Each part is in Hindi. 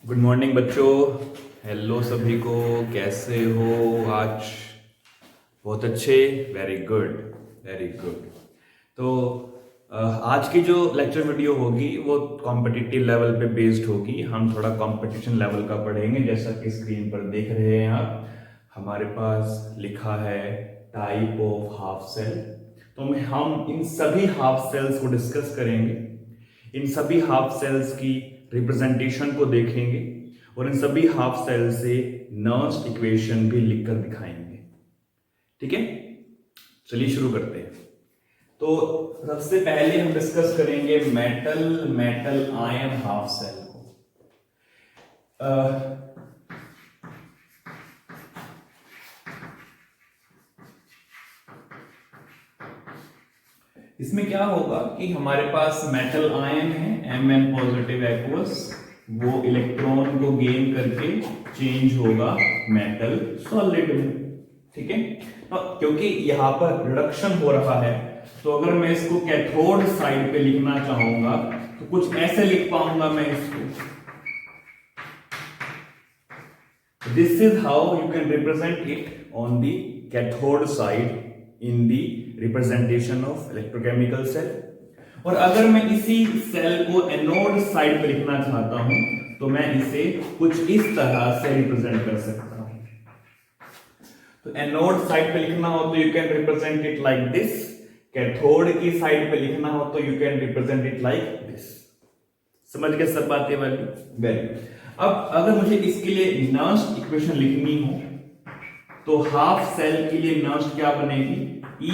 गुड मॉर्निंग बच्चों। हेलो सभी को, कैसे हो आज? बहुत अच्छे, वेरी गुड, वेरी गुड। तो आज की जो लेक्चर वीडियो होगी वो कॉम्पिटिटिव लेवल पे बेस्ड होगी। हम थोड़ा कंपटीशन लेवल का पढ़ेंगे। जैसा कि स्क्रीन पर देख रहे हैं आप, हमारे पास लिखा है टाइप ऑफ हाफ सेल। तो हम इन सभी हाफ सेल्स को डिस्कस करेंगे, इन सभी हाफ सेल्स की रिप्रेजेंटेशन को देखेंगे और इन सभी हाफ सेल से नर्व्स इक्वेशन भी लिखकर दिखाएंगे। ठीक है, चलिए शुरू करते हैं। तो सबसे पहले हम डिस्कस करेंगे metal metal ion half cell को। इसमें क्या होगा कि हमारे पास मेटल आयन है Mn पॉजिटिव एक्वस, वो इलेक्ट्रॉन को गेन करके चेंज होगा मेटल सॉलिड में। ठीक है, क्योंकि यहां पर रिडक्शन हो रहा है, तो अगर मैं इसको कैथोड साइड पे लिखना चाहूंगा तो कुछ ऐसे लिख पाऊंगा मैं इसको। This is how you can represent it on the cathode side in the representation of electrochemical cell. और अगर मैं इसी सेल को एनोड साइड पे लिखना चाहता हूं तो मैं इसे कुछ इस तरह से रिप्रेजेंट कर सकता हूं। तो एनोड साइड पे लिखना हो तो you can represent it like this, cathode की साइड पे लिखना हो तो you can represent it like this. समझ गए सब बातें वाली? वेरी। अब अगर मुझे इसके लिए नर्व्स इक्वेशन लिखनी हो तो हाफ सेल के लिए नर्व्स क्या बनेगी? E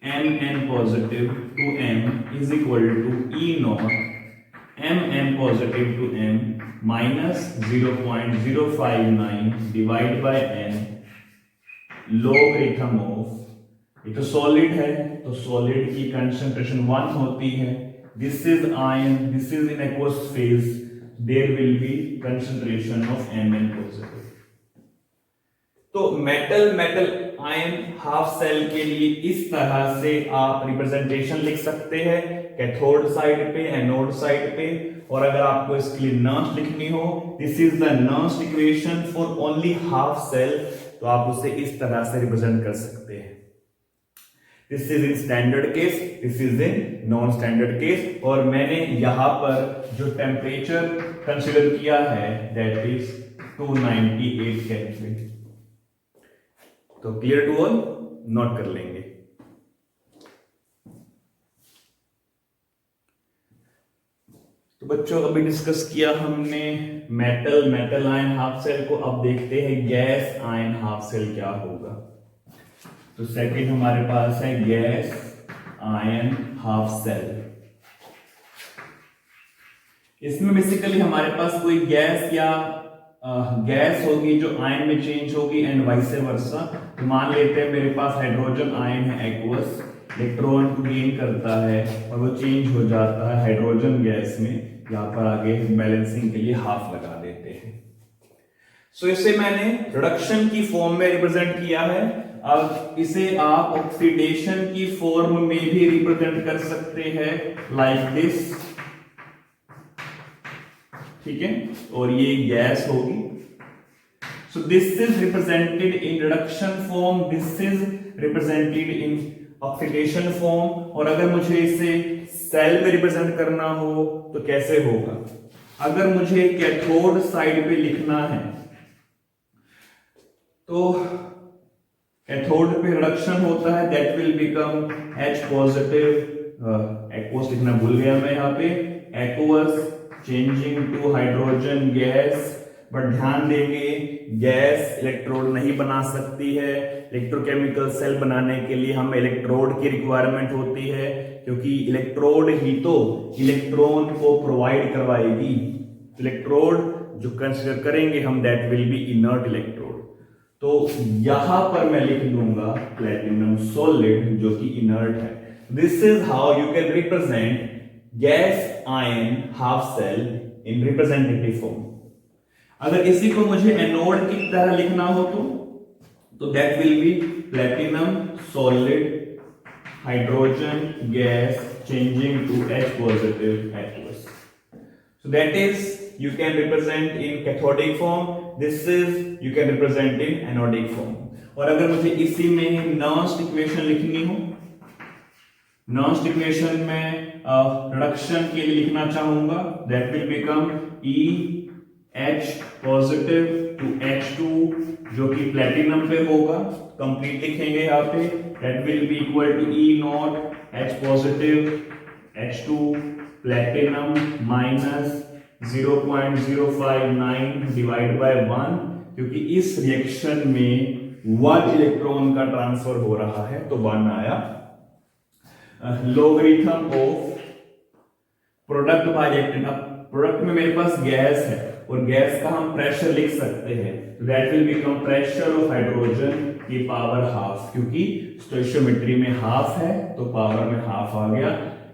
Mn positive to M is equal to E not Mn positive to M minus 0.059 divide by N logarithm of, ये तो सॉलिड है तो सॉलिड की कंसंट्रेशन 1 होती है। This is ion, this is in aqueous phase, there will be concentration of Mn positive. तो metal metal ion half cell के लिए इस तरह से आप रिप्रेजेंटेशन लिख सकते हैं, कैथोड साइड पे, एनोड साइड पे। और अगर आपको इसके लिए नर्व्स लिखनी हो, this is the Nernst equation for only half cell, तो आप उसे इस तरह से रिप्रेजेंट कर सकते हैं। This is in standard case, this is in non standard case. और मैंने यहां पर जो टेम्परेचर कंसीडर किया है दैट इज 298 केल्विन। तो क्लियर टू ऑल, नोट कर लेंगे। तो बच्चों अभी डिस्कस किया हमने metal metal ion half cell को। अब देखते हैं गैस आयन हाफ सेल क्या होगा। तो सेकंड हमारे पास है गैस आयन हाफ सेल। इसमें बेसिकली हमारे पास कोई गैस या गैस होगी जो आयन में चेंज होगी एंड वाइस वर्सा। तो मान लेते हैं मेरे पास हाइड्रोजन आयन है एक्वस, इलेक्ट्रॉन को गेन करता है और वो चेंज हो जाता है हाइड्रोजन गैस में। यहां पर आगे बैलेंसिंग के लिए हाफ लगा देते हैं। सो इसे मैंने रिडक्शन की फॉर्म में रिप्रेजेंट किया है। अब इसे आप ऑक्सीडेशन की फॉर्म में भी रिप्रेजेंट कर सकते हैं लाइक दिस। ठीक है, और ये गैस होगी। So this is represented in reduction form, this is represented in oxidation form. और अगर मुझे इसे सेल में रिप्रेजेंट करना हो तो कैसे होगा? अगर मुझे कैथोड साइड पे लिखना है तो कैथोड पे रिडक्शन होता है, that will become H positive, aqueous लिखना भूल गया मैं यहाँ पे, aqueous changing to hydrogen gas. But ध्यान देंगे गैस इलेक्ट्रोड नहीं बना सकती है। इलेक्ट्रोकेमिकल सेल बनाने के लिए हमें इलेक्ट्रोड की रिक्वायरमेंट होती है, क्योंकि इलेक्ट्रोड ही तो इलेक्ट्रॉन को प्रोवाइड करवाएगी। इलेक्ट्रोड जो कंसीडर करेंगे हम that will B inert electrode. तो यहां पर मैं लिख दूंगा प्लेटिनम सॉलिड जो कि इनर्ट है। This is how you can represent gas ion half cell in representative form. अगर इसी को मुझे एनोड की तरह लिखना हो तो that will be platinum solid hydrogen gas changing to H positive aqueous. So that is you can represent in cathodic form. This is you can represent in anodic form. और अगर मुझे इसी में नॉन्स्ट इक्वेशन लिखनी हो, नॉन्स्ट इक्वेशन में रिडक्शन के लिए लिखना चाहूंगा, that will become E H positive to H2 जो कि प्लेटिनम पे होगा, कंप्लीट लिखेंगे यहाँ पे, that will be equal to E not H positive H2 platinum minus 0.059 divide by 1, क्योंकि इस रिएक्शन में 1 इलेक्ट्रॉन का ट्रांसफर हो रहा है तो 1 आया। Logarithm of product by reactant. अब प्रोडक्ट में मेरे पास गैस है और गैस का हम प्रेशर लिख सकते हैं, that will become pressure of hydrogen की पावर हाफ, क्योंकि स्टोइशियोमेट्री में हाफ है तो पावर में हाफ आ गया,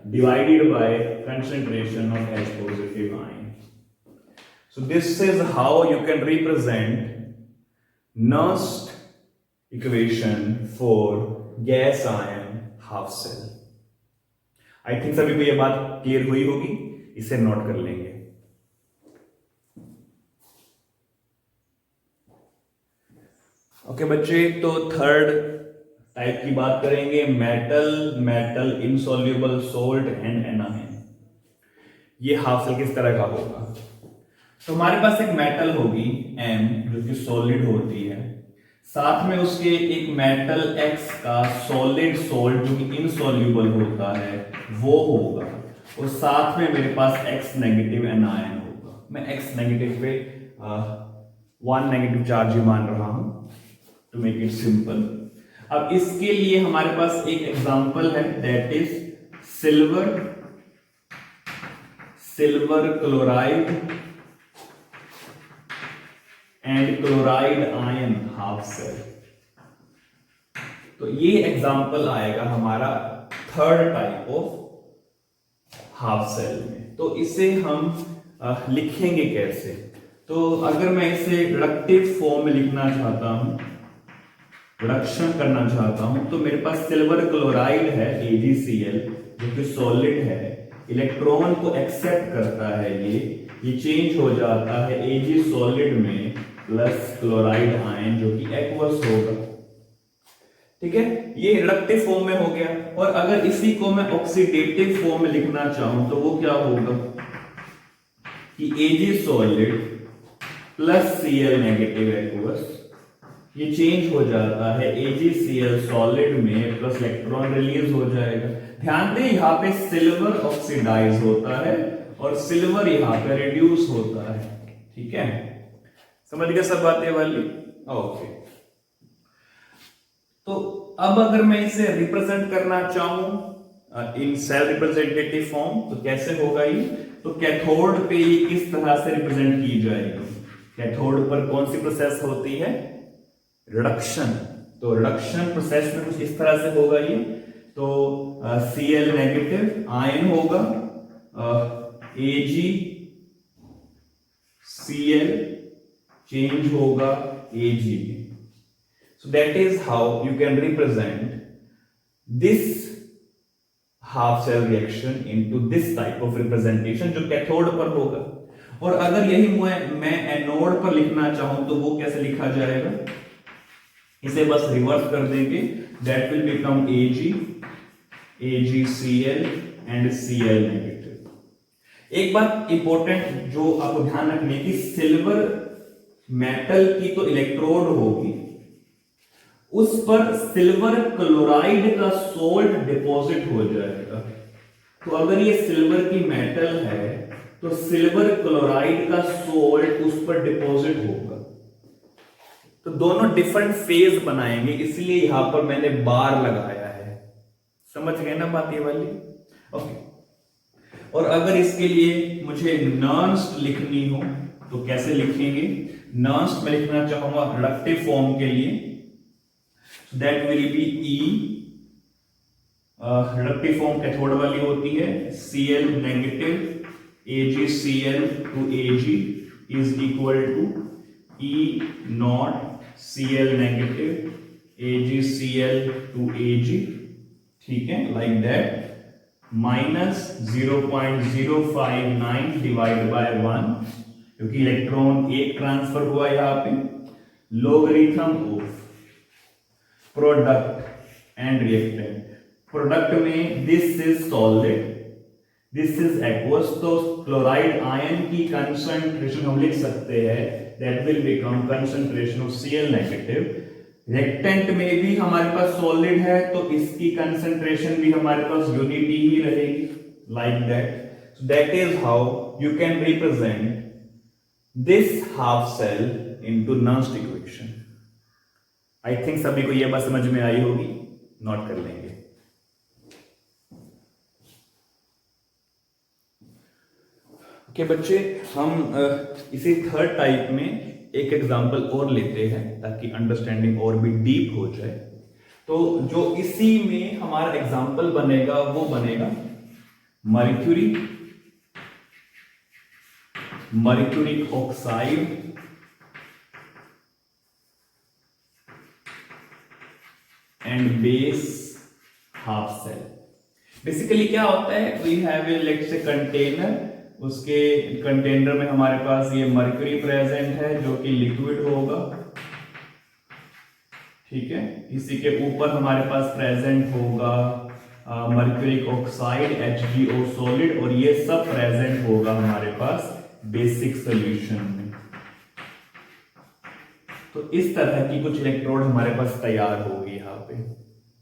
divided by concentration of H positive ion. So this is how you can represent Nernst equation for gas ion half cell. I think सभी को ये बात क्लियर हुई होगी, इसे नोट कर लेंगे। ओके बच्चे, तो थर्ड टाइप की बात करेंगे, metal insoluble salt and anion. ये हाफ सेल किस तरह का होगा? तो हमारे पास एक मेटल होगी M जो कि सॉलिड होती है, साथ में उसके एक मेटल X का सॉलिड सोल्ट जो कि इनसॉल्युबल होता है वो होगा, और साथ में मेरे पास X नेगेटिव एनायन होगा। मैं X नेगेटिव पे 1 नेगेटिव चार्ज ही मान रहा हूं टू मेक इट सिंपल। अब इसके लिए हमारे पास एक एग्जांपल है, that is silver chloride and chloride ion half cell. तो ये एग्जांपल आएगा हमारा third type of half cell में। तो इसे हम लिखेंगे कैसे? तो अगर मैं इसे रिडक्टिव फॉर्म में लिखना चाहता हूं, रिडक्शन करना चाहता हूं, तो मेरे पास सिल्वर क्लोराइड है AgCl जो कि सॉलिड है, इलेक्ट्रॉन को एक्सेप्ट करता है, ये चेंज हो जाता है Ag सॉलिड में प्लस क्लोराइड आयन जो कि एक्वस होगा। ठीक है, ये रिडक्टिव फॉर्म में हो गया। और अगर इसी को मैं ऑक्सीडेटिव फॉर्म में लिखना चाहूं तो वो क्या होगा कि Ag solid plus Cl negative aqueous, ये चेंज हो जाता है AgCl सॉलिड में प्लस इलेक्ट्रॉन रिलीज हो जाएगा। ध्यान दें यहां पे सिल्वर ऑक्सीडाइज होता है और सिल्वर यहां पे रिड्यूस होता है। ठीक है, समझ गए सब बातें वाली? ओके, तो अब अगर मैं इसे रिप्रेजेंट करना चाहूं इन सेल रिप्रेजेंटेटिव फॉर्म तो कैसे होगा ये? तो कैथोड पे ये किस तरह से रिप्रेजेंट की जाएगी? कैथोड पर कौन सी प्रोसेस होती है? रिडक्शन। तो रिडक्शन प्रोसेस में कुछ इस तरह से होगा ये। तो Cl नेगेटिव आयन होगा AgCl चेंज होगा Ag में। So that is how you can represent this half cell reaction into this type of representation जो कैथोड पर होगा। और अगर यही मैं एनोड पर लिखना चाहूं तो वो कैसे लिखा जाएगा? इसे बस रिवर्स कर देंगे, that will become AgCl and Cl negative. एक बात इंपॉर्टेंट जो आपको ध्यान रखनी है कि सिल्वर मेटल की तो इलेक्ट्रोड होगी, उस पर सिल्वर क्लोराइड का सोल्ट डिपॉजिट हो जाएगा। तो अगर ये सिल्वर की मेटल है तो सिल्वर क्लोराइड का सोल्ट उस पर डिपॉजिट होगा। तो दोनों डिफरेंट फेज बनाएंगे, इसलिए यहां पर मैंने बार लगाया है। समझ गए ना बात ये वाली? ओके, और अगर इसके लिए मुझे नर्स्ट लिखनी हो तो कैसे लिखेंगे? नर्स्ट में लिखना चाहूंगा रिडक्टिव फॉर्म के लिए, that will be E, reductive form cathode वाली होती है, Cl negative AgCl to Ag is equal to E naught Cl negative AgCl to Ag। ठीक है, like that. Minus 0.059 divide by 1, क्योंकि इलेक्ट्रॉन एक ट्रांसफर हुआ यहाँ पे, logarithm of product and reactant. Product में this is solid, this is aqueous, तो क्लोराइड आयन की कंसंट्रेशन हम लिख सकते हैं that will become concentration of Cl negative. Reactant में भी हमारे पास सॉलिड है तो इसकी कंसंट्रेशन भी हमारे पास यूनिटी ही रहेगी, like that. So that is how you can represent this half cell into Nernst equation. I think सभी को यह बात समझ में आई होगी, नोट कर लेंगे। ओके बच्चे, हम इसी थर्ड टाइप में एक एग्जांपल और लेते हैं ताकि अंडरस्टैंडिंग और भी डीप हो जाए। तो जो इसी में हमारा एग्जांपल बनेगा वो बनेगा mercuric oxide and base half cell. Basically क्या होता है, we have a let's say container, उसके कंटेनर में हमारे पास ये मर्क्यूरी प्रेजेंट है जो कि लिक्विड होगा, ठीक है। इसी के ऊपर हमारे पास प्रेजेंट होगा मर्क्यूरिक ऑक्साइड HgO सॉलिड, और ये सब प्रेजेंट होगा हमारे पास बेसिक सॉल्यूशन में। तो इस तरह की कुछ इलेक्ट्रोड हमारे पास तैयार होगी यहाँ पे।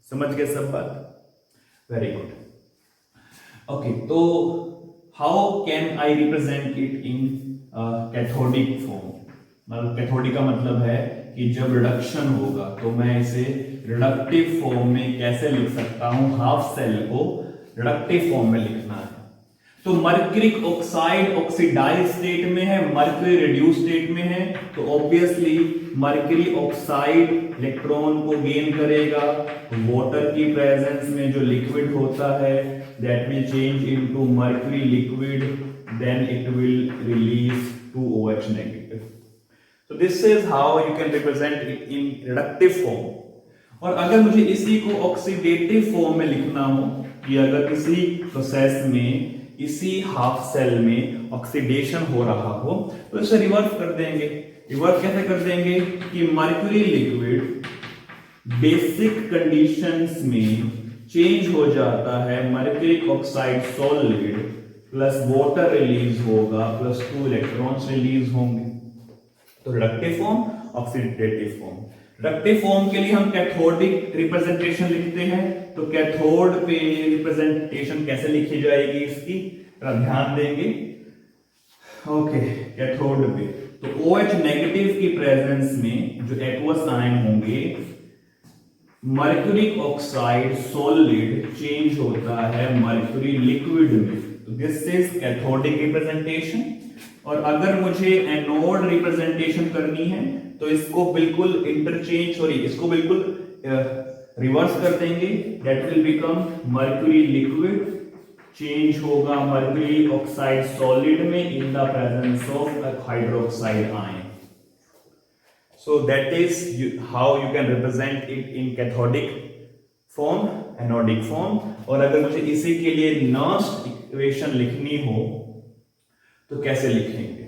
समझ गए सब बात? Very good. ओके, तो how can I represent it in cathodic form? मतलब कैथोडिक का मतलब है कि जब रिडक्शन होगा तो मैं इसे रिडक्टिव फॉर्म में कैसे लिख सकता हूं। हाफ सेल को रिडक्टिव फॉर्म में लिखना है। तो मर्क्यूरिक ऑक्साइड ऑक्सीडाइज स्टेट में है, मर्क्यूरी रिड्यूस स्टेट में है, तो ऑब्वियसली मर्क्यूरी ऑक्साइड इलेक्ट्रॉन को गेन करेगा वाटर की प्रेजेंस में, जो लिक्विड होता है, that will change into mercury liquid, then it will release 2OH negative. So this is how you can represent it in reductive form। और अगर मुझे इसी को ऑक्सीडेटिव फॉर्म में लिखना हो कि अगर किसी प्रोसेस में इसी हाफ सेल में ऑक्सीडेशन हो रहा हो तो इसे रिवर्स कर देंगे। रिवर्स कैसे कर देंगे कि मर्क्यूरी लिक्विड बेसिक कंडीशंस में चेंज हो जाता है mercuric oxide solid plus water release होगा प्लस 2 इलेक्ट्रॉन्स रिलीज होंगे। तो reductive form, oxidative form. Reductive form के लिए हम कैथोडिक रिप्रेजेंटेशन लिखते हैं। तो कैथोड पे रिप्रेजेंटेशन कैसे लिखी जाएगी इसकी ध्यान देंगे। ओके, कैथोड पे तो OH नेगेटिव की प्रेजेंस में जो एक्वस आयन होंगे, मर्क्यूरिक ऑक्साइड सॉलिड चेंज होता है मर्क्यूरी लिक्विड में। तो दिस इज कैथोडिक रिप्रेजेंटेशन। और अगर मुझे एनोड रिप्रेजेंटेशन करनी है तो इसको बिल्कुल इसको बिल्कुल रिवर्स कर देंगे, that will become mercury liquid change होगा मर्क्यूरी ऑक्साइड सॉलिड में इन the presence of hydroxide ion. So that is how you can represent it in cathodic form, anodic form. और अगर मुझे इसी के लिए नर्स्ट इक्वेशन लिखनी हो तो कैसे लिखेंगे?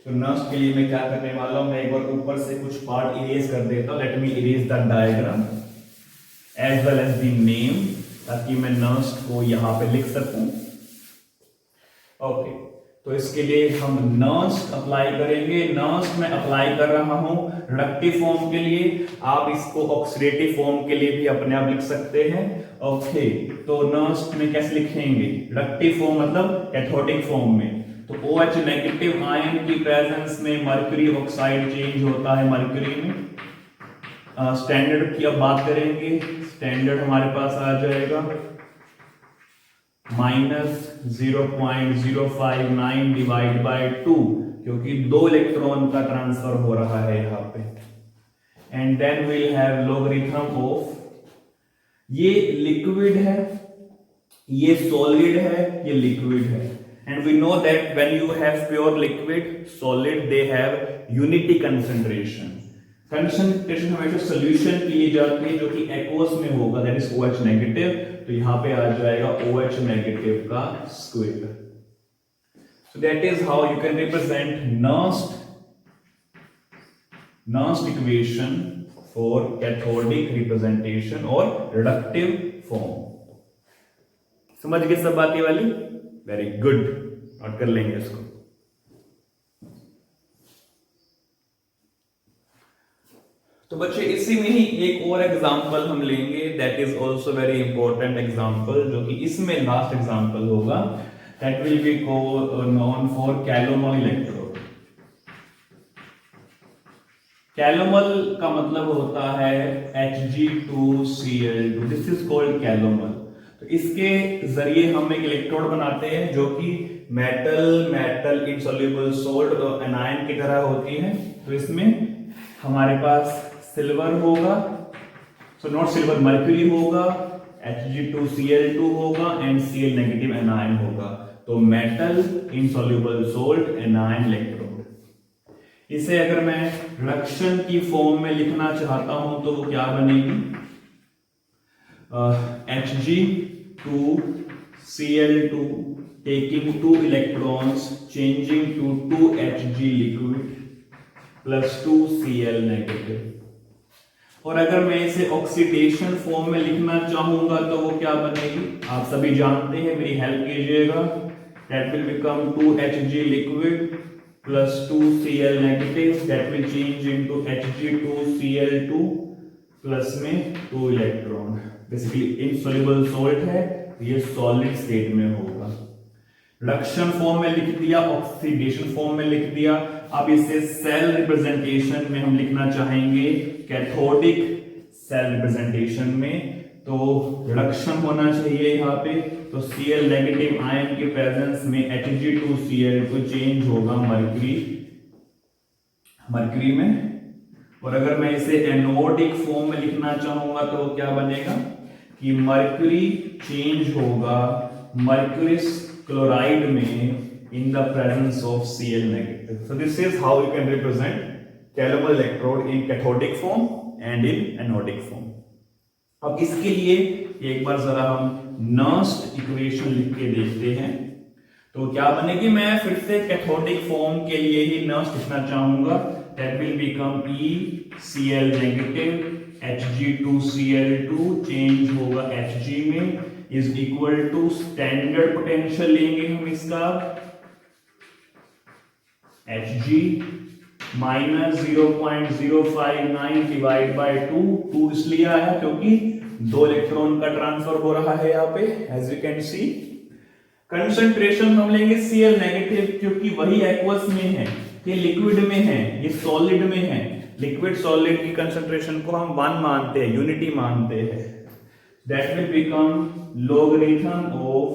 तो नर्स्ट के लिए मैं क्या करने वाला हूं, मैं एक बार ऊपर से कुछ पार्ट इरेज कर देता हूं। Let me erase the diagram as well as the name, ताकि मैं नर्स्ट को यहां पे लिख सकूं। ओके, तो इसके लिए हम नर्स्ट अप्लाई करेंगे। नर्स्ट मैं अप्लाई कर रहा हूं रिडक्टिव फॉर्म के लिए, आप इसको ऑक्सीडेटिव फॉर्म के लिए भी अपने आप लिख सकते हैं। ओके, तो नर्स्ट में कैसे लिखेंगे? रिडक्टिव फॉर्म मतलब कैथोडिक फॉर्म में। तो OH नेगेटिव आयन की प्रेजेंस में मर्क्यूरी ऑक्साइड चेंज होता है मर्क्यूरी में। स्टैंडर्ड की अब बात करेंगे। स्टैंडर्ड हमारे पास आ जाएगा -0.059 डिवाइड बाय 2, क्योंकि 2 इलेक्ट्रॉन का ट्रांसफर हो रहा है यहाँ पे। And then we'll have logarithm of, ये लिक्विड है, ये सॉलिड है, ये लिक्विड है। And we know that when you have pure liquid, solid, they have unity concentration. Concentration हमेशा सोल्यूशन की ली जाती है जो कि एक्वस में होगा, दैट इज OH नेगेटिव, तो यहां पे आ जाएगा OH नेगेटिव का square. So that is how you can represent Nernst equation for cathodic representation और रिडक्टिव फॉर्म। समझ गए सब बातें वाली? वेरी गुड, नोट कर लेंगे इसको। तो बच्चे इसी में ही एक और एग्जांपल हम लेंगे, that is also very important example, जो कि इसमें लास्ट एग्जांपल होगा, that will be known for calomel electrode. Calomel का मतलब होता है Hg2Cl2, this is called calomel. तो इसके जरिए हम एक इलेक्ट्रोड बनाते हैं जो कि मेटल इनसॉल्युबल सोल्ट और एनायन की तरह होती है। तो इसमें हमारे पास सिल्वर होगा, सो नॉट सिल्वर, मर्क्यूरी होगा, Hg2Cl2 होगा एंड Cl नेगेटिव एनायन होगा। तो metal insoluble salt anion electrode. इसे अगर मैं रिडक्शन की फॉर्म में लिखना चाहता हूं तो वो क्या बनेगी? Hg2Cl2 taking 2 electrons changing to 2 Hg liquid plus 2 Cl negative. और अगर मैं इसे ऑक्सीडेशन फॉर्म में लिखना चाहूंगा तो वो क्या बनेगी? आप सभी जानते हैं, मेरी हेल्प कीजिएगा। That will become 2 Hg liquid plus 2 Cl negative, that will change into Hg2Cl2 plus में 2 इलेक्ट्रॉन। बेसिकली इनसॉल्युबल सोल्ट है, ये सॉलिड स्टेट में होगा। रिडक्शन फॉर्म में लिख दिया, ऑक्सीडेशन फॉर्म में लिख दिया। अब इसे सेल रिप्रेजेंटेशन में हम लिखना चाहेंगे, कैथोडिक सेल रिप्रेजेंटेशन में, तो रिडक्शन होना चाहिए यहाँ पे। तो Cl नेगेटिव आयन के प्रेजेंस में Hg2Cl2 चेंज होगा मर्क्यूरी में। और अगर मैं इसे एनोडिक फॉर्म में लिखना चाहूंगा तो क्या बनेगा कि मर्क्यूरी चेंज होगा मर्क्यूरिस क्लोराइड में in the presence of Cl negative. So this is how you can represent calomel electrode in cathodic form and in anodic form. अब इसके लिए एक बार जरा हम नर्स्ट इक्वेशन लिख के देखते हैं। तो क्या बनेगी? मैं फिर से कैथोडिक फॉर्म के लिए ही नर्स्ट लिखना चाहूंगा, that will become ECl negative Hg2Cl2 change होगा Hg में is equal to standard potential लेंगे हम इसका Hg माइनस 0.059 डिवाइड बाय 2 इसलिए आया क्योंकि 2 इलेक्ट्रॉन का ट्रांसफर हो रहा है यहाँ पे, as you can see. Concentration हम लेंगे Cl नेगेटिव क्योंकि वही एक्वस में है, ये लिक्विड में है, ये सॉलिड में है। लिक्विड सॉलिड की कंसंट्रेशन को हम 1 मानते हैं, यूनिटी मानते हैं। That will become logarithm of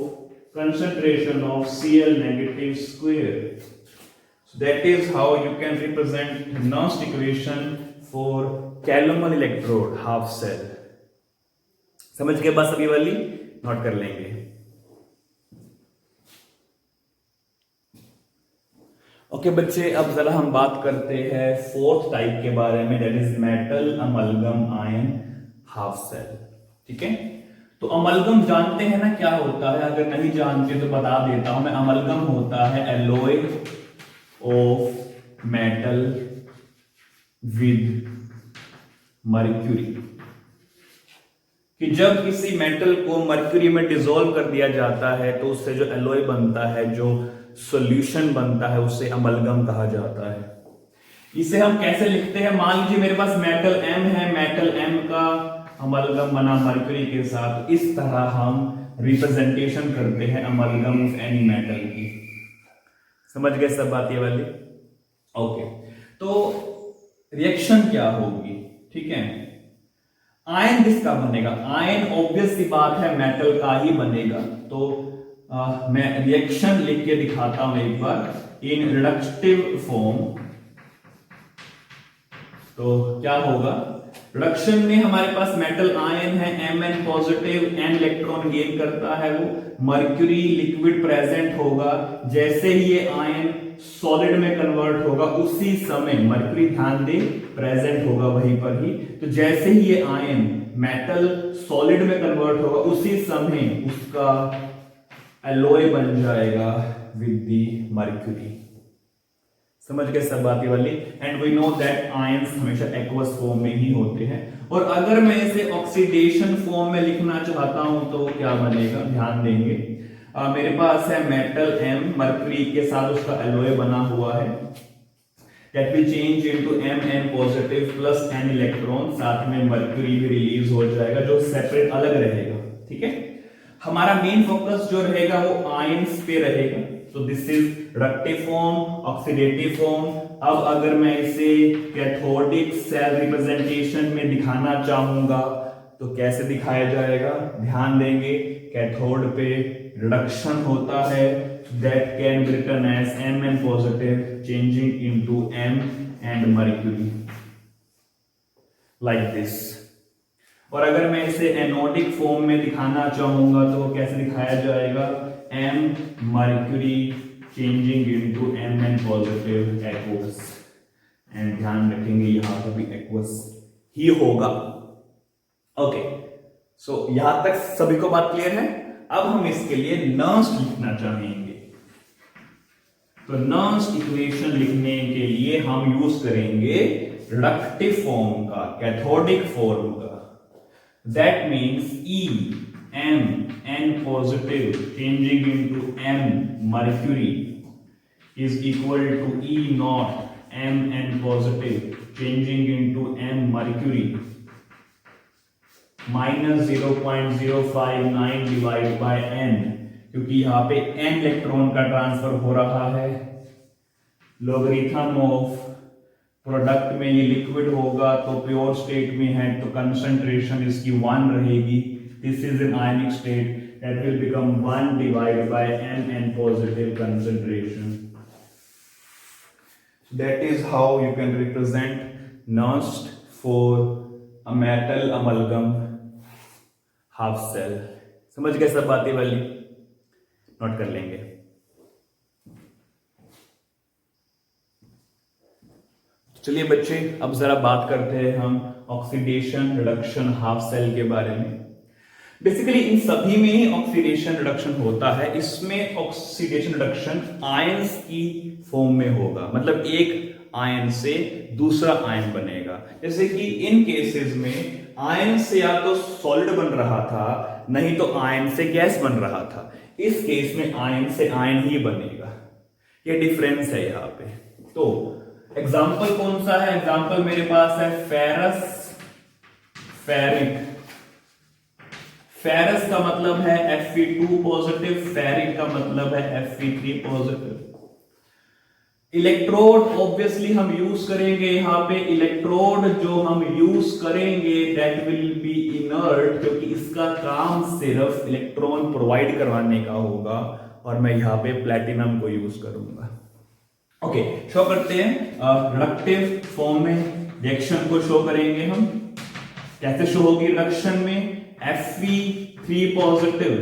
concentration of Cl negative square. So that is how you can represent Nernst equation for calomel electrode half cell. समझ के बाद सभी वाली नोट कर लेंगे। ओके बच्चे, अब जरा हम बात करते हैं फोर्थ टाइप के बारे में, that is metal amalgam ion half cell. ठीक है, तो अमलगम जानते हैं ना क्या होता है? अगर नहीं जानते तो बता देता हूं मैं। अमलगम होता है alloy of metal with mercury, कि जब किसी मेटल को मर्क्यूरी में डिसॉल्व कर दिया जाता है तो उससे जो एलॉय बनता है, जो सॉल्यूशन बनता है, उसे अमलगम कहा जाता है। इसे हम कैसे लिखते हैं? मान लीजिए मेरे पास मेटल M है, मेटल M का अमलगम बना मर्क्यूरी के साथ, इस तरह हम रिप्रेजेंटेशन करते हैं अमलगम ऑफ एनी मेटल की। समझ गए सब बात ये वाली? ओके, तो रिएक्शन क्या होगी? ठीक है, आयन किसका बनेगा? आयन ऑब्वियस सी बात है मेटल का ही बनेगा। तो मैं रिएक्शन लिख के दिखाता हूं एक बार। इन रिडक्टिव फॉर्म तो क्या होगा रिडक्शन में हमारे पास मेटल आयन है Mn positive, n electron gain करता है वो, मर्क्यूरी लिक्विड प्रेजेंट होगा, जैसे ही ये आयन सॉलिड में कन्वर्ट होगा उसी समय मर्क्यूरी ध्यान दे प्रेजेंट होगा वहीं पर ही, तो जैसे ही ये आयन मेटल सॉलिड में कन्वर्ट होगा उसी समय उसका एलॉय बन जाएगा विद दी मर्क्यूरी। समझ गए सब बात ये वाली। And we know that ions हमेशा एक्वस फॉर्म में ही होते हैं। और अगर मैं इसे ऑक्सीडेशन फॉर्म में लिखना चाहता हूं तो क्या बनेगा, ध्यान देंगे। मेरे पास है मेटल M, मर्क्यूरी के साथ उसका एलॉय बना हुआ है, that will change into Mn positive plus n electron, साथ में मर्क्यूरी भी रिलीज हो जाएगा जो सेपरेट अलग रहेगा। ठीक है, हमारा मेन फोकस जो रहेगा वो आयंस पे रहेगा। तो this is reductive form, oxidative form. अब अगर मैं इसे कैथोडिक सेल रिप्रेजेंटेशन में दिखाना चाहूंगा तो कैसे दिखाया जाएगा, ध्यान देंगे। कैथोड पे रिडक्शन होता है, that can be written as Mn positive changing into M and mercury like this। और अगर मैं इसे एनोडिक फॉर्म में दिखाना चाहूंगा तो कैसे दिखाया जाएगा, M mercury changing into Mn positive aqueous। And ध्यान रखेंगे यहां पर भी aqueous ही होगा। ओके, सो यहां तक सभी को बात क्लियर है। अब हम इसके लिए नर्स्ट लिखना चाहेंगे, तो नर्स्ट इक्वेशन लिखने के लिए हम यूज करेंगे रिडक्टिव फॉर्म का, कैथोडिक फॉर्म का। That means E M N positive changing into M mercury is equal to E naught M N positive changing into M mercury minus 0.059 divide by n, क्योंकि यहां पे n इलेक्ट्रॉन का ट्रांसफर हो रहा है। लॉगरिथम ऑफ प्रोडक्ट में ये लिक्विड होगा तो प्योर स्टेट में है तो कंसंट्रेशन इसकी 1 रहेगी। This is an ionic state, that will become 1 divide by Mn positive concentration. That is how you can represent Nernst for a metal amalgam half cell. समझ गए सब बातें वाली, नोट कर लेंगे। चलिए बच्चे, अब जरा बात करते हैं हम ऑक्सीडेशन रिडक्शन हाफ सेल के बारे में। बेसिकली इन सभी में ही ऑक्सीडेशन रिडक्शन होता है। इसमें ऑक्सीडेशन रिडक्शन आयंस की फॉर्म में होगा, मतलब एक आयन से दूसरा आयन बनेगा। जैसे कि इन केसेस में आयन से या तो सॉलिड बन रहा था, नहीं तो आयन से गैस बन रहा था। इस केस में आयन से आयन ही बनेगा, ये डिफरेंस है यहाँ पे। तो एग्जाम्पल कौन सा है, एग्जाम्पल मेरे पास है फेरस, फेरिक। फेरस का मतलब है Fe2 पॉजिटिव, फेरिक का मतलब है Fe3 पॉजिटिव। इलेक्ट्रोड ऑब्वियसली हम यूज करेंगे यहां पे, इलेक्ट्रोड जो हम यूज करेंगे दैट विल बी इनर्ट, क्योंकि इसका काम सिर्फ इलेक्ट्रॉन प्रोवाइड करवाने का होगा, और मैं यहां पे प्लैटिनम को यूज करूंगा। ओके, शो करते हैं रिडक्टिव फॉर्म में रिएक्शन को शो करेंगे हम। कैसे शो होगी रिडक्शन में, Fe3 पॉजिटिव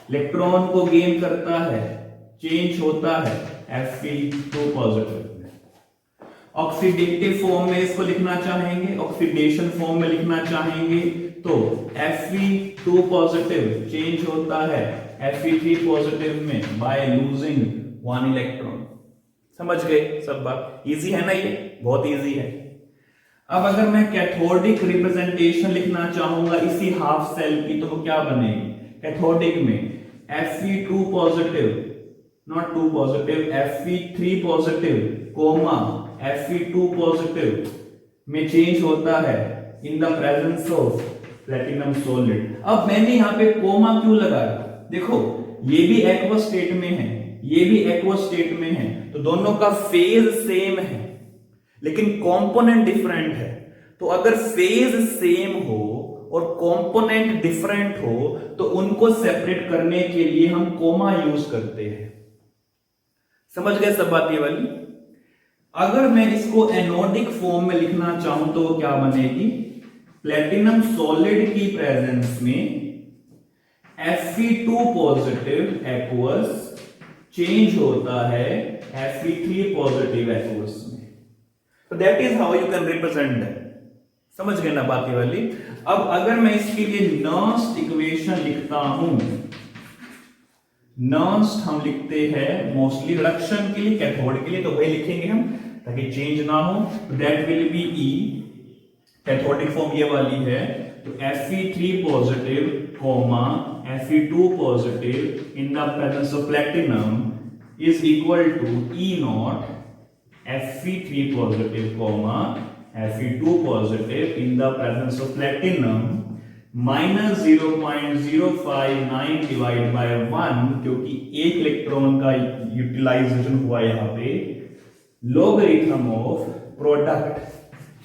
इलेक्ट्रॉन को गेन करता है, चेंज होता है Fe2 पॉजिटिव में। ऑक्सीडेटिव फॉर्म में इसको लिखना चाहेंगे, ऑक्सीडेशन फॉर्म में लिखना चाहेंगे तो Fe2 पॉजिटिव चेंज होता है Fe3 पॉजिटिव में बाय लूजिंग 1 इलेक्ट्रॉन। समझ गए सब बात, इजी है ना, ये बहुत इजी है। अब अगर मैं कैथोडिक रिप्रेजेंटेशन लिखना चाहूंगा इसी हाफ सेल की, तो वो क्या बनेगी, कैथोडिक में Fe2 positive, not 2 positive, Fe3 positive comma Fe2 positive में चेंज होता है in the presence of platinum solid. अब मैंने यहां पे कोमा क्यों लगाया, देखो ये भी एक्वस स्टेट में है, ये भी एक्वस स्टेट में है, तो दोनों का फेज सेम है लेकिन कंपोनेंट डिफरेंट है। तो अगर फेज सेम हो और कंपोनेंट डिफरेंट हो तो उनको सेपरेट करने के लिए हम कोमा यूज करते हैं। समझ गए सब बात ये वाली। अगर मैं इसको एनोडिक फॉर्म में लिखना चाहूं तो क्या बनेगी, प्लेटिनम सॉलिड की प्रेजेंस में Fe2 पॉजिटिव एक्वस चेंज होता है Fe3 पॉजिटिव एक्वस में। तो that is how you can represent that. समझ गए ना बात ये वाली। अब अगर मैं इसके लिए नर्स्ट इक्वेशन लिखता हूं, नर्स्ट हम लिखते हैं मोस्टली रिडक्शन के लिए, कैथोड के लिए, तो वही लिखेंगे हम ताकि चेंज ना हो। That will be E, cathodic form ये वाली है, तो Fe3 positive comma Fe2 positive in the presence of platinum is equal to E naught Fe3 positive comma Fe2 positive in the presence of platinum minus 0.059 divide by 1, क्योंकि एक इलेक्ट्रॉन का यूटिलाइजेशन हुआ यहां पे, लॉगरिथम ऑफ प्रोडक्ट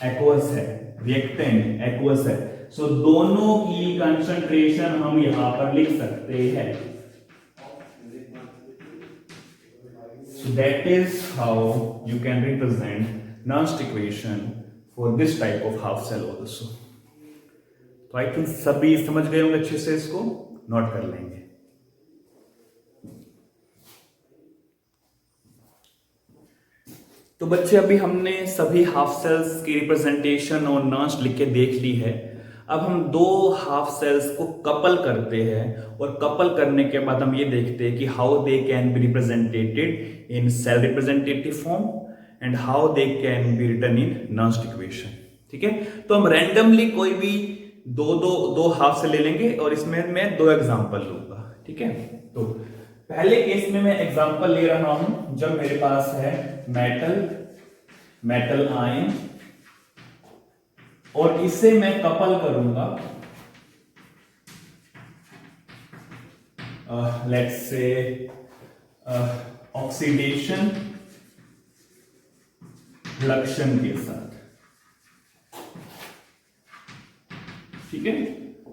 एक्वस है, रिएक्टेंट एक्वस है, सो दोनों की कंसंट्रेशन हम यहां पर लिख सकते हैं। So that is how you can represent Nernst equation for this type of half cell also. तो आई थिंक सभी समझ गए होंगे अच्छे से, इसको नोट कर लेंगे। तो बच्चे अभी हमने सभी हाफ सेल्स की रिप्रेजेंटेशन और नर्स्ट लिख के देख ली है। अब हम दो हाफ सेल्स को कपल करते हैं और कपल करने के बाद हम ये देखते हैं कि how they can be represented in cell representative form and how they can be written in Nernst equation. ठीक है, तो हम रैंडमली कोई भी दो हाफ से ले लेंगे और इसमें मैं दो एग्जांपल लूंगा। ठीक है, तो पहले केस में मैं एग्जांपल ले रहा हूं जब मेरे पास है मेटल आयन और इसे मैं कपल करूंगा लेट्स से ऑक्सीडेशन रिडक्शन के साथ। ठीक है,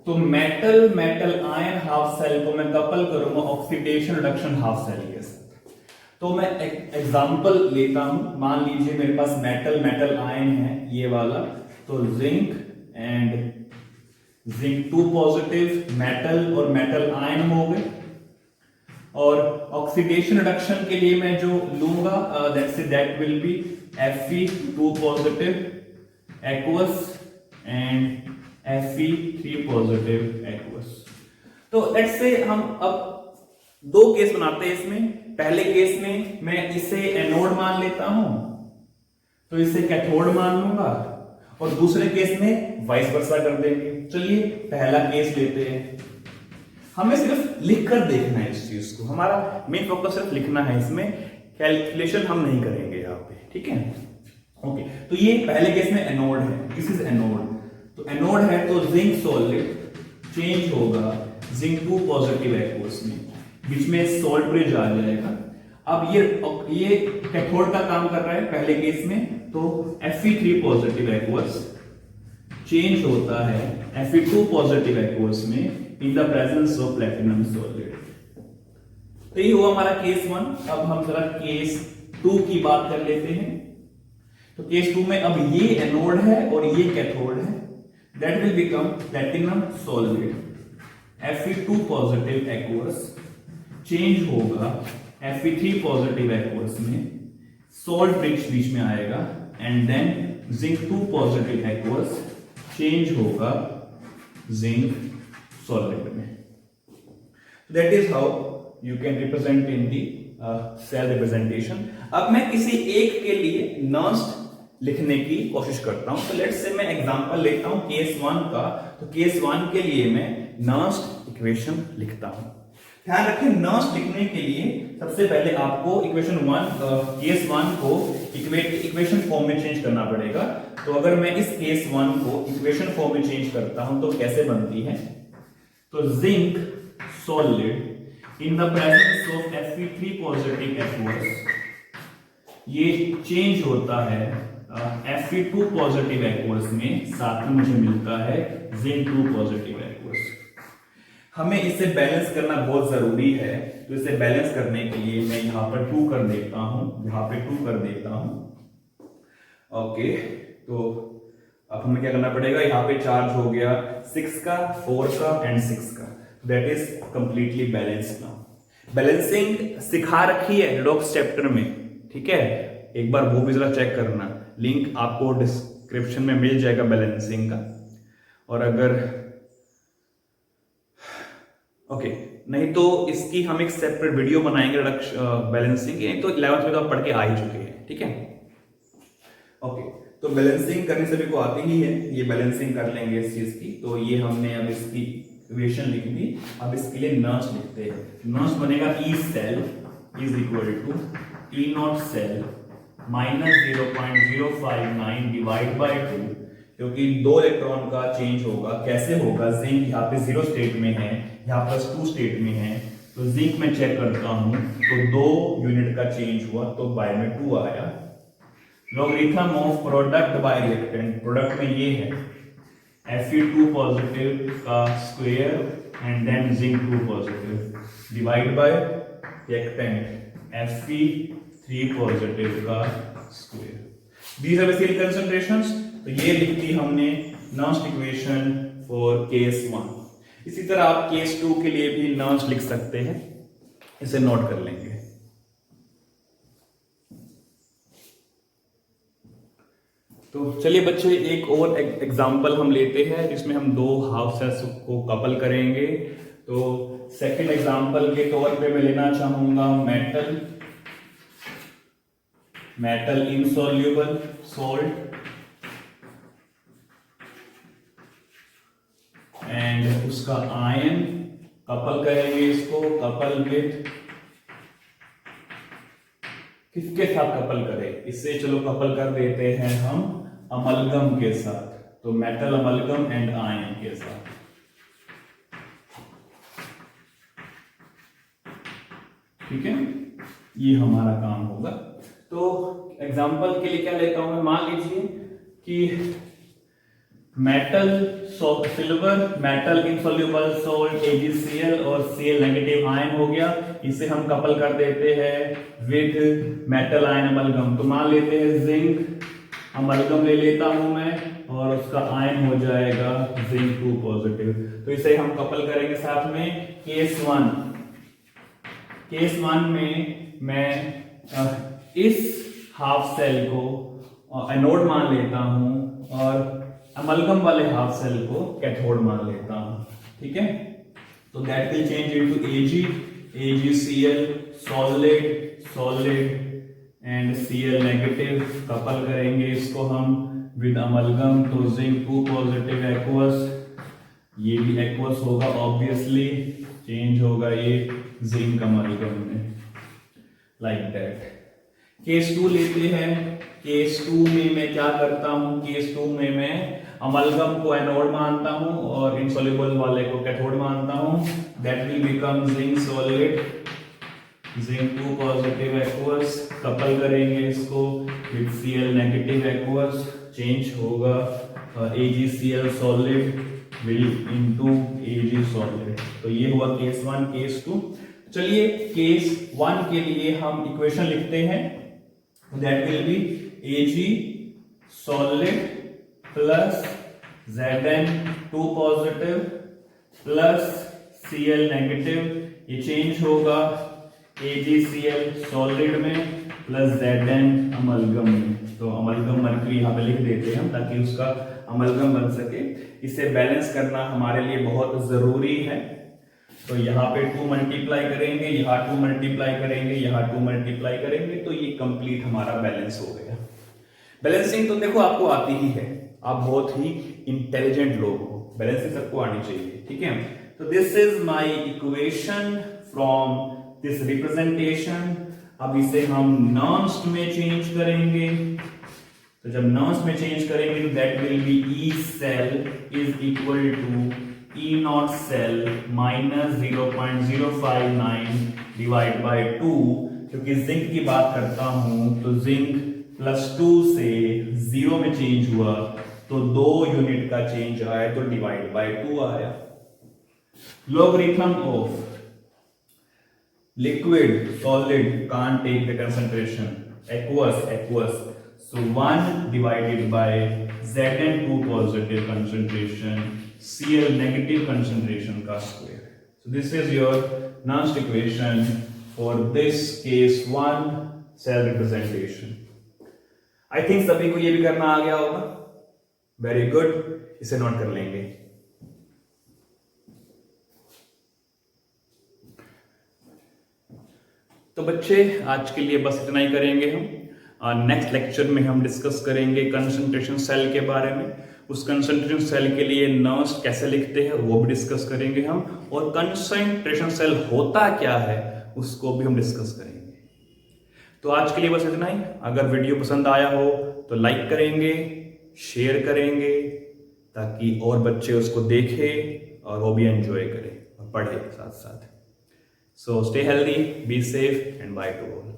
तो मेटल आयन हाफ सेल को मैं कपल करूंगा ऑक्सीडेशन रिडक्शन हाफ सेल के साथ। तो मैं एक एग्जांपल लेता हूं, मान लीजिए मेरे पास मेटल आयन है ये वाला, तो zinc and zinc 2 positive metal और मेटल आयन हो गए। और ऑक्सीडेशन रिडक्शन के लिए मैं जो लूंगा that will B Fe2 positive aqueous and Fe3 positive aqueous. तो लेट्स से हम अब दो केस बनाते हैं इसमें। पहले केस में मैं इसे एनोड मान लेता हूं, तो इसे कैथोड मान लूंगा, और दूसरे केस में वाइस वर्सा कर देंगे। चलिए पहला केस लेते हैं। हमें सिर्फ लिखकर देखना है इस चीज को, हमारा मेन फोकस सिर्फ लिखना है, इसमें कैलकुलेशन हम नहीं करेंगे यहाँ पे। ठीक है, ओके। तो ये पहले केस में एनोड है, दिस इज एनोड। तो एनोड है तो जिंक सॉलिड चेंज होगा जिंक 2 पॉजिटिव एक्वस में, बीच में सॉल्ट ब्रिज आ जाएगा। अब ये कैथोड का काम कर रहा है पहले केस में, तो Fe3 पॉजिटिव एक्वस चेंज होता है Fe2 पॉजिटिव एक्वस में इन the presence of platinum solid. तो ये हुआ हमारा केस 1। अब हम जरा केस 2 की बात कर लेते हैं। तो केस 2 में अब ये एनोड है और ये कैथोड है, that will become platinum solid Fe2 positive aqueous change होगा Fe3 पॉजिटिव एक्वस में, सॉल्ट ब्रिज बीच में आएगा, and then zinc 2 positive aqueous change होगा जिंक सॉलिड में। That is how you can represent in the cell representation. अब मैं किसी एक के लिए नर्स्ट लिखने की कोशिश करता हूं। तो लेट्स से मैं एग्जांपल लेता हूं केस 1 का। तो केस 1 के लिए मैं नर्स्ट इक्वेशन लिखता हूं। ध्यान रखें, नर्स्ट लिखने के लिए सबसे पहले आपको इक्वेशन 1 केस 1 को इक्वेशन फॉर्म में चेंज करना पड़ेगा। तो अगर मैं इस केस 1 को इक्वेशन फॉर्म में चेंज करता हूं तो कैसे बनती है, तो zinc solid in the presence of Fe3 positive aqueous ये चेंज होता है Fe2 पॉजिटिव एक्वस में, साथ में मुझे मिलता है जिंक 2 पॉजिटिव एक्वस। हमें इसे बैलेंस करना बहुत जरूरी है, तो इसे बैलेंस करने के लिए मैं यहां पर 2 कर देता हूं, यहां पे 2 कर देता हूं। ओके, तो अब हमें क्या करना पड़ेगा, यहाँ पे चार्ज हो गया 6 का, 4 का एंड 6 का, that is completely balance now. Balancing सिखा रखी है रिडॉक्स चैप्टर में, ठीक है, एक बार वो भी जरा चेक करना, लिंक आपको डिस्क्रिप्शन में मिल जाएगा बैलेंसिंग का। और अगर ओके नहीं तो इसकी हम एक सेपरेट वीडियो बनाएंगे बैलेंसिंग की, तो 11th में तो आप पढ़ के आ ही चुके हैं, ठीक है। ओके तो बैलेंसिंग करने सभी को आती ही है, ये बैलेंसिंग कर लेंगे इस चीज की। तो ये हमने अब इसकी इक्वेशन लिख दी, अब इसके लिए नर्स लिखते हैं। नर्स बनेगा E cell is equal to E naught cell minus 0.059 divide by 2, क्योंकि 2 इलेक्ट्रॉन का चेंज होगा। कैसे होगा, जिंक यहाँ पे 0 स्टेट में है, यहाँ +2 स्टेट में है, तो जिंक में चेक करता हूं तो 2 यूनिट का चेंज हुआ, तो बाय में 2 आया। Logarithm of product by reactant, product में ये है Fe2 पॉजिटिव का square and then zinc 2 positive divide by reactant Fe3 positive का square. These are basically concentrations. तो ये लिख दी हमने नर्स इक्वेशन फॉर केस 1। इसी तरह आप केस 2 के लिए भी नर्स लिख सकते हैं, इसे नोट कर लेंगे। तो चलिए बच्चे एक और एग्जांपल हम लेते हैं जिसमें हम 2 हाफ सेल्स को कपल करेंगे। तो सेकंड एग्जांपल के तौर पे मैं लेना चाहूंगा मेटल इनसॉल्युबल सॉल्ट एंड उसका आयन, कपल करेंगे इसको, कपल विथ, किसके साथ कपल करें, इससे चलो कपल कर देते हैं हम अमलगम के साथ। तो मेटल अमलगम एंड आयन के साथ, ठीक है, ये हमारा काम होगा। तो एग्जांपल के लिए क्या लेता हूं मैं, मान लीजिए कि metal silver, metal insoluble salt AgCl और Cl नेगेटिव आयन हो गया, इसे हम कपल कर देते हैं विद मेटल आयन अमलगम। तो मान लेते हैं जिंक अमलगम ले लेता हूं मैं और उसका आयन हो जाएगा जिंक 2 पॉजिटिव। तो इसे हम कपल करेंगे साथ में। केस 1 में मैं इस हाफ सेल को एनोड मान लेता हूं और अमलगम वाले हाफ सेल को कैथोड मान लेता हूं, ठीक है। तो that will change into AgCl solid and Cl negative, couple करेंगे इसको हम विद अमलगम। तो जिंक 2 पॉजिटिव एक्वस, ये भी एक्वस होगा ऑब्वियसली, चेंज होगा ये जिंक अमलगम में, लाइक दैट। केस 2 लेते हैं। केस 2 में मैं क्या करता हूं, केस 2 में मैं अमलगम को एनोड मानता हूं और इनसॉल्युबल वाले को कैथोड मानता हूं। That will become zinc solid, zinc 2 positive aqueous, couple करेंगे इसको with Cl negative aqueous, change होगा AgCl solid will into Ag solid. तो ये हुआ केस 1। केस 2, चलिए केस 1 के लिए हम इक्वेशन लिखते हैं। That will B Ag solid plus Zn2 positive plus Cl negative, ये चेंज होगा AgCl सॉलिड में प्लस Zn अमलगम में। तो अमलगम मर्क्यूरी यहाँ पे लिख देते हैं हम ताकि उसका अमलगम बन सके। इसे बैलेंस करना हमारे लिए बहुत जरूरी है। तो यहाँ पे 2 मल्टीप्लाई करेंगे, यहाँ 2 मल्टीप्लाई करेंगे, यहाँ 2 मल्टीप्लाई करेंगे, तो ये कंप्लीट हमारा बैलेंस हो गया। बैलेंसिंग तो देखो आपको आती ही है, आप बहुत ही इंटेलिजेंट लोग हो, बैलेंसिंग सबको आनी चाहिए, ठीक है। तो this is my equation from this representation. अब इसे हम नॉन्स में चेंज करेंगे। तो जब नॉन्स में चेंज करेंगे तो that will be E cell is equal to E naught cell minus 0.059 divide by 2। क्योंकि जिंक की बात करता हूं तो जिंक +2 से 0 में चेंज हुआ, तो 2 यूनिट का चेंज आया, तो डिवाइड बाय 2 आया। Logarithm of liquid solid can't take the concentration, aqueous So 1 divided by Zn2 positive concentration Cl negative concentration का square. So this is your Nernst equation for this case 1 cell representation. I think सभी को ये भी करना आ गया होगा. Very good. इसे नोट कर लेंगे. तो बच्चे आज के लिए बस इतना ही करेंगे हम. नेक्स्ट लेक्चर में हम डिस्कस करेंगे कंसंट्रेशन सेल के बारे में. उस कंसंट्रेशन सेल के लिए नर्स्ट कैसे लिखते हैं वो भी डिस्कस करेंगे हम, और कंसंट्रेशन सेल होता क्या है उसको भी हम डिस्कस करेंगे. तो आज के लिए बस इतना ही. अगर वीडियो पसंद आया हो तो लाइक करेंगे, शेयर करेंगे, ताकि और बच्चे उसको देखें और वो भी एंजॉय करें और पढ़े साथ साथ. So stay healthy, be safe, and bye to all.